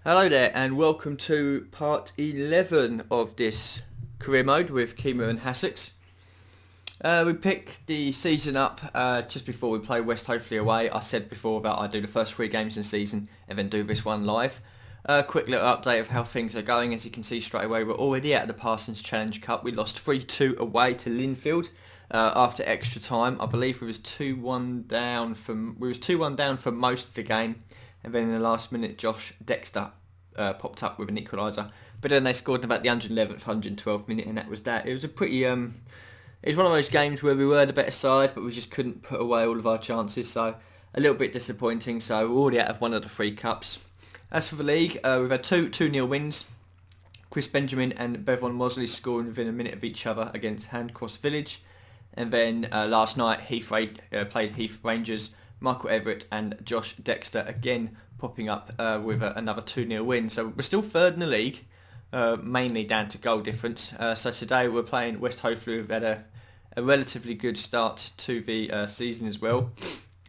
Hello there and welcome to part 11 of this career mode with Kima and Hassocks. We pick the season up just before we play West Hopefully away. I said before that I do the first 3 games in the season and then do this one live. Quick little update of how things are going. As you can see straight away, we're already out of the Parsons Challenge Cup. We lost 3-2 away to Linfield after extra time. I believe we was 2-1 down for most of the game. And then in the last minute, Josh Dexter popped up with an equaliser. But then they scored in about the 111th, 112th minute, and that was that. It was a pretty... it was one of those games where we were the better side, but we just couldn't put away all of our chances. So a little bit disappointing. So we're already out of one of the 3 cups. As for the league, we've had 2-0 wins. Chris Benjamin and Bevon Mosley scoring within a minute of each other against Handcross Village. And then last night, played Heath Rangers. Michael Everett and Josh Dexter again popping up with another 2-0 win. So we're still third in the league, mainly down to goal difference. So today we're playing West Hopefully. We've had a relatively good start to the season as well.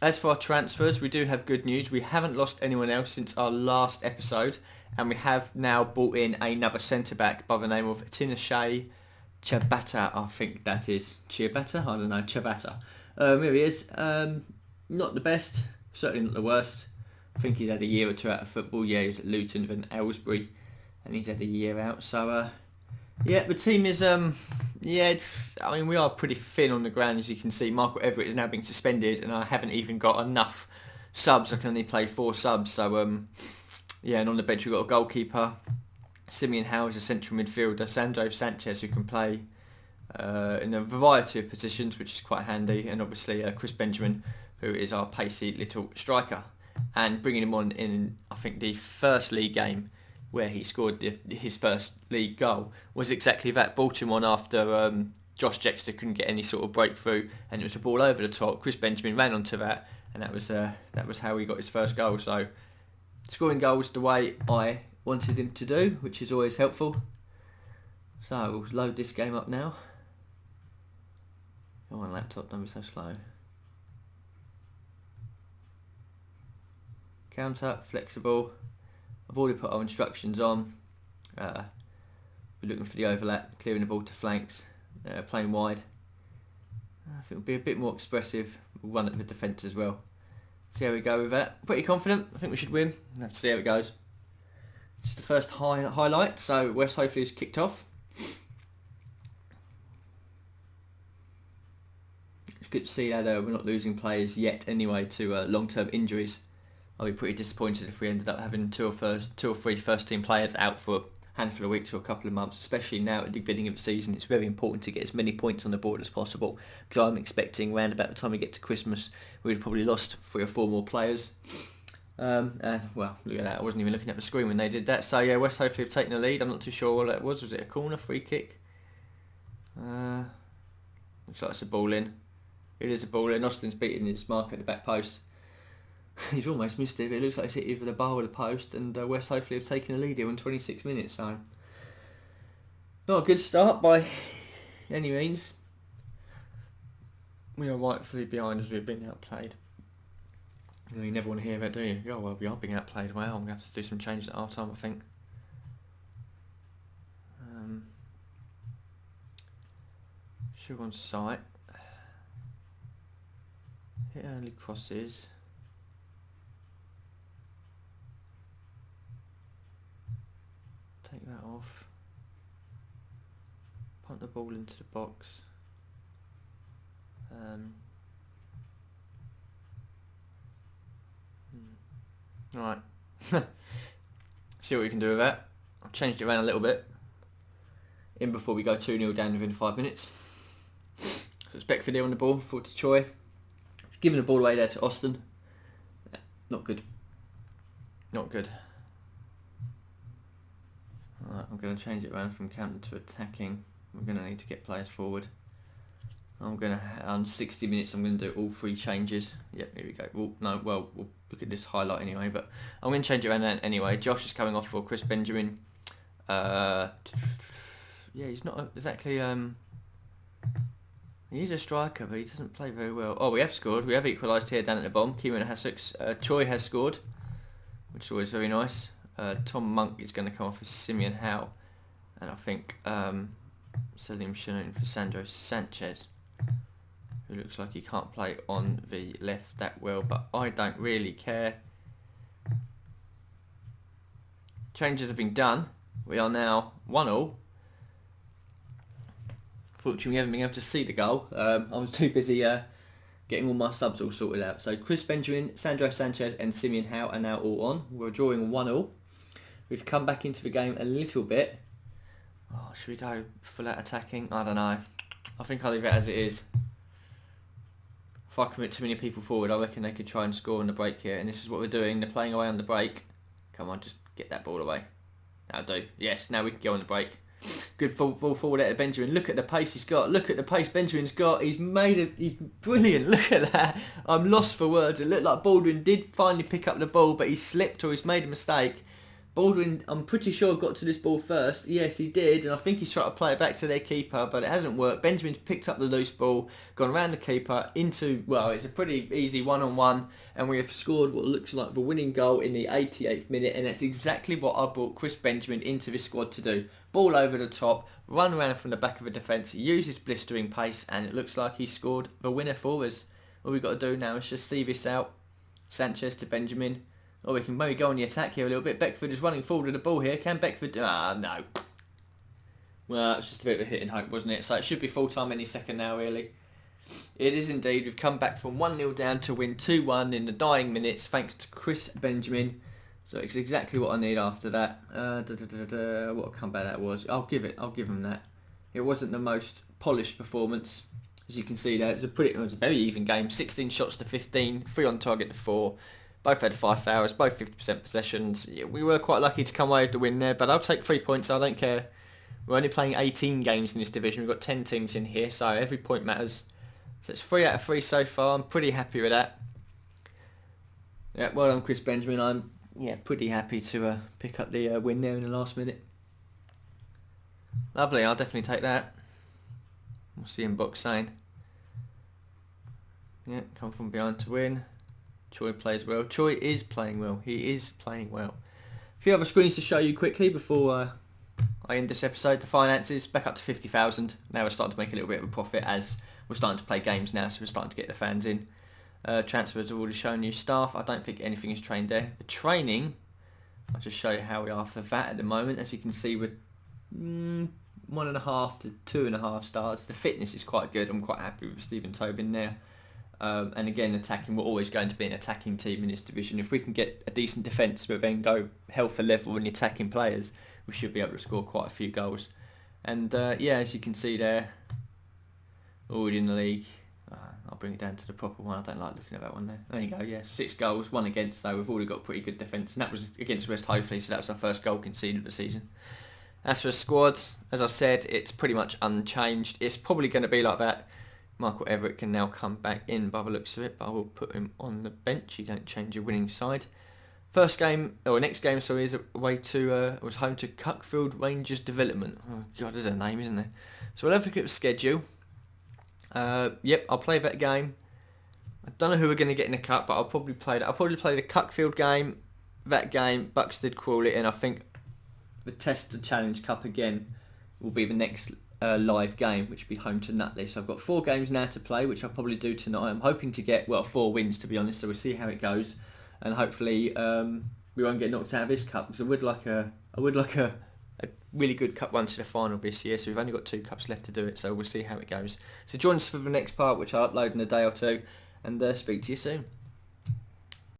As for our transfers, we do have good news. We haven't lost anyone else since our last episode, and we have now brought in another centre-back by the name of Tinashe Chabata, I think that is. Ciabatta? I don't know, Chabata. Here he is. Not the best, certainly not the worst. I think he's had a year or 2 out of football. Yeah, he was at Luton, then Aylesbury, and he's had a year out. So, yeah, the team is, we are pretty thin on the ground, as you can see. Michael Everett is now being suspended, and I haven't even got enough subs. I can only play 4 subs. So, and on the bench we've got a goalkeeper, Simeon Howes, a central midfielder, Sandro Sanchez, who can play in a variety of positions, which is quite handy, and obviously Chris Benjamin, who is our pacey little striker. And bringing him on in, I think, the first league game where he scored his first league goal was exactly that. Brought him on after Josh Dexter couldn't get any sort of breakthrough, and it was a ball over the top. Chris Benjamin ran onto that, and that was how he got his first goal. So scoring goals the way I wanted him to do, which is always helpful. So we'll load this game up now. Come on, laptop, don't be so slow. Counter, flexible. I've already put our instructions on. We're looking for the overlap, clearing the ball to flanks, playing wide. I think it'll be a bit more expressive. We'll run at the defence as well. See how we go with that. Pretty confident. I think we should win. We'll have to see how it goes. Just the first highlight. So West Hopefully has kicked off. It's good to see that we're not losing players yet anyway to long-term injuries. I'll be pretty disappointed if we ended up having 2 or 3 first team players out for a handful of weeks or a couple of months, especially now at the beginning of the season. It's very important to get as many points on the board as possible, because I'm expecting around about the time we get to Christmas we've probably lost 3 or 4 more players. Well, look at that, I wasn't even looking at the screen when they did that. So yeah, West Hopefully have taken the lead. I'm not too sure what that was. Was it a corner, free kick? Looks like it's a ball in. It is a ball in. Austin's beating his mark at the back post. He's almost missed it, but it looks like it's hit either the bar or the post, and West Hopefully have taken the lead here in 26 minutes, so not a good start by any means. We are rightfully behind as we've been outplayed. You never want to hear that, do you? Oh, well, we are being outplayed. Well, I'm going to have to do some changes at half time, I think. Should go on site. Hit early crosses. Take that off. Punt the ball into the box. Right. See what we can do with that. I've changed it around a little bit. In before we go 2-0 down within 5 minutes. So it's Beckford here on the ball, forward to Choi. Giving the ball away there to Austin. Not good. Not good. Alright, I'm going to change it around from counter to attacking. We're going to need to get players forward. On 60 minutes I'm going to do all 3 changes. Yep, here we go. We'll look at this highlight anyway, but I'm going to change it around anyway. Josh is coming off for Chris Benjamin. Yeah, he's not exactly... He's a striker, but he doesn't play very well. Oh, we have scored. We have equalised here down at the bottom. Kima and Hassocks. Choi has scored, which is always very nice. Tom Monk is going to come off as Simeon Howe, and I think Salim Shanoon for Sandro Sanchez, who looks like he can't play on the left that well, but I don't really care. Changes have been done. We are now 1-1. Fortunately, we haven't been able to see the goal. I was too busy getting all my subs all sorted out. So Chris Benjamin, Sandro Sanchez and Simeon Howe are now all on. We're drawing 1-1. We've come back into the game a little bit. Oh, should we go full out attacking? I don't know. I think I'll leave it as it is. If I commit too many people forward, I reckon they could try and score on the break here. And this is what we're doing. They're playing away on the break. Come on, just get that ball away. That'll do. Yes, now we can go on the break. Good ball forward out of Benjamin. Look at the pace he's got. Look at the pace Benjamin's got. He's brilliant. Look at that. I'm lost for words. It looked like Baldwin did finally pick up the ball, but he slipped or he's made a mistake. Baldwin, I'm pretty sure, got to this ball first. Yes, he did, and I think he's trying to play it back to their keeper, but it hasn't worked. Benjamin's picked up the loose ball, gone around the keeper into, well, it's a pretty easy one-on-one, and we have scored what looks like the winning goal in the 88th minute, and that's exactly what I brought Chris Benjamin into this squad to do. Ball over the top, run around from the back of the defence, use his blistering pace, and it looks like he scored the winner for us. All we've got to do now is just see this out. Sanchez to Benjamin. Or we can maybe go on the attack here a little bit. Beckford is running forward with the ball here. Can Beckford... Ah, no. Well, it was just a bit of a hit and hope, wasn't it? So it should be full time any second now, really. It is indeed. We've come back from 1-0 down to win 2-1 in the dying minutes, thanks to Chris Benjamin. So it's exactly what I need after that. What a comeback that was. I'll give him that. It wasn't the most polished performance. As you can see there, it was a very even game. 16 shots to 15, 3 on target to 4. Both had 5 fouls, both 50% possessions. Yeah, we were quite lucky to come away with the win there, but I'll take 3 points, I don't care. We're only playing 18 games in this division. We've got 10 teams in here, so every point matters. So it's 3 out of 3 so far. I'm pretty happy with that. Yeah, well done, Chris Benjamin. I'm pretty happy to pick up the win there in the last minute. Lovely, I'll definitely take that. What's the inbox saying? Yeah, come from behind to win. Choi plays well. Choi is playing well. He is playing well. A few other screens to show you quickly before I end this episode. The finances back up to 50,000. Now we're starting to make a little bit of a profit as we're starting to play games now, so we're starting to get the fans in. Transfers have already shown you. Staff, I don't think anything is trained there. The training, I'll just show you how we are for that at the moment. As you can see, we're 1.5 to 2.5 stars. The fitness is quite good. I'm quite happy with Stephen Tobin there. And again, attacking, we're always going to be an attacking team in this division. If we can get a decent defence but then go hell for level in the attacking players, we should be able to score quite a few goals. And as you can see there, already in the league. I'll bring it down to the proper one. I don't like looking at that one there. There you go, 6 goals, 1 against though. We've already got pretty good defence, and that was against West Hopefully, so that was our first goal conceded of the season. As for the squad, as I said, it's pretty much unchanged. It's probably going to be like that. Michael Everett can now come back in by the looks of it, but I will put him on the bench. You don't change your winning side. Next game, is away to was home to Cuckfield Rangers Development. Oh God, there's a name, isn't there? So we'll have a look at the schedule. I'll play that game. I don't know who we're going to get in the cup, but I'll probably play the Cuckfield game, that game, Buxted Crawley, and I think the Tester Challenge Cup again will be the next live game, which will be home to Nutley. So I've got 4 games now to play, which I'll probably do tonight. I'm hoping to get 4 wins, to be honest. So we'll see how it goes, and hopefully we won't get knocked out of this cup, because I would like a really good cup run to the final this year. So we've only got 2 cups left to do it. So we'll see how it goes. So join us for the next part, which I'll upload in a day or two, and speak to you soon.